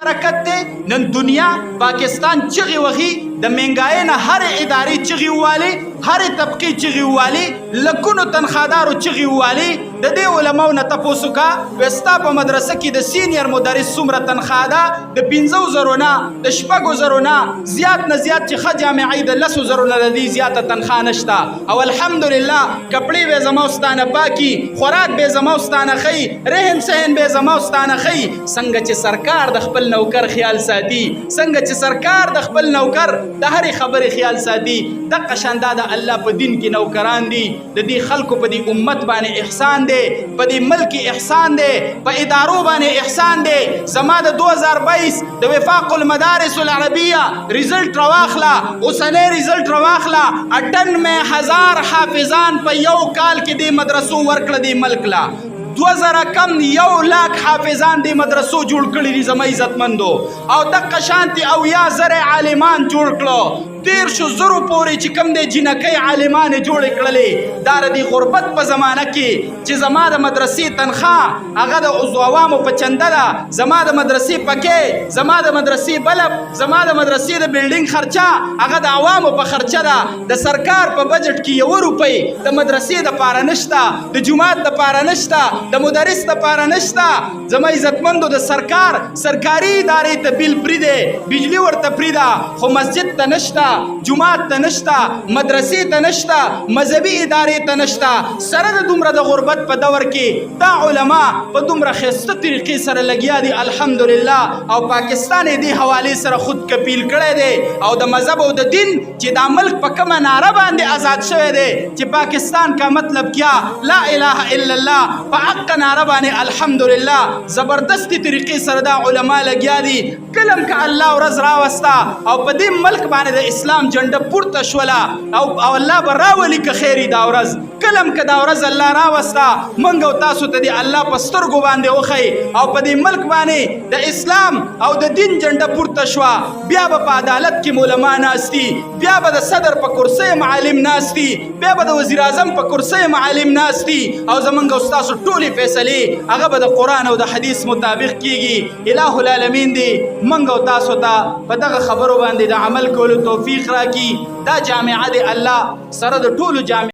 حرکت دی نن دنیا پاکستان چغې وهي د مهنګایۍ نه هرې ادارې چغې ووالي هرې طبقې چغې ووالي لکونو تنخوادارو چغې ووالي د دې علماو نه تپوس وکړه وایي ستا په مدرسه کې د سینیر مدرس څومره تنخوا ده د 50,000 نه د 6,000 نه زیات نه زیات چې ښه جامعه د 10,000 نه د دې زیاته تنخوا نشته او الحمدلله کپړې به زما ستانه پاکي خوراک به زما ستانه ښي رهن سهن به زما ستانه ښي څنګه چې سرکار د خپل نوکر خیال ساتي څنګه چې سرکار د خپل نوکر د هرې خبرې خیال ساتي دغه شان دا د الله په دین کې نوکران دي د دې خلکو په دې امت باندې احسان دی په دې ملک احسان دی په ادارو باندې احسان دی زما د 2022 د وفاق المدارس العربیه رزلټ راواخله اوسنی رزلټ راواخله 98,000 حافظان په یو کال کې دې مدرسو ورکړه دې ملک لا 2000 کم 1,00,000 حافظان دې مدرسو جوړ کړي دي زما عزتمندو او دغه شانتي 80,000 عالمان جوړ کړو 13,000 پورې چې کم دی جنکۍ عالمان جوړې کړلې دا د غربت په زمانه کې چې زما د مدرسې تنخوا هغه د عوامو په چنده ده زما د مدرسې پکې زما د مدرسې بلب زما د مدرسې د بلډینګ خرچه هغه د عوامو په خرچه ده د سرکار په بجټ کې 1 روپۍ د مدرسې دپاره نشته د جومات دپاره نشته د مدرس دپاره نشته زما عزتمندو د سرکار سرکاري ادارې ته بیل پرې دی بجلی ورته پرې ده خو مسجد ته نشته جماعت ته نشته مدرسې ته نشته مذهبي ادارې ته نشته سره د دومره د غربت په دور کې دا علما په دومره ښایسته طریقې سره لګیا دي الحمدلله او پاکستان یې دې حوالې سره خود کپیل کړی دی او د مذهب او د دین چې دا ملک په کومه ناره باندې آزاد شوی دی چې پاکستان کا مطلب کیا لا اله الا الله په حق ناره باندې الحمدلله زبردستی طریقې سره دا علما لګیا دي کلم که الله ورځ راوسته او په دې ملک باندې د اسلام جنډه پورته شوله او الله به راولي که خیري دا ورځ کلم که دا ورځ الله راوسته موږ او تاسو ته د الله په سترګو باندې وښیي او په دې ملک باندې د اسلام او د دین جنډه پورته شوه بیا به په عدالت کې علما ناستي بیا به د صدر په کرسۍ معلم ناستي بیا به د وزیر اعظم په کرسۍ معلم ناستي او زموږ او ستاسو ټولې فیصلې هغه به د قرآن او د حدیث مطابق کیږي الہ العالمین دی موږ او تاسو ته په دغه خبرو باندې د عمل کولو توفیق راکړي دا جامعه د الله سره د ټولو جامعه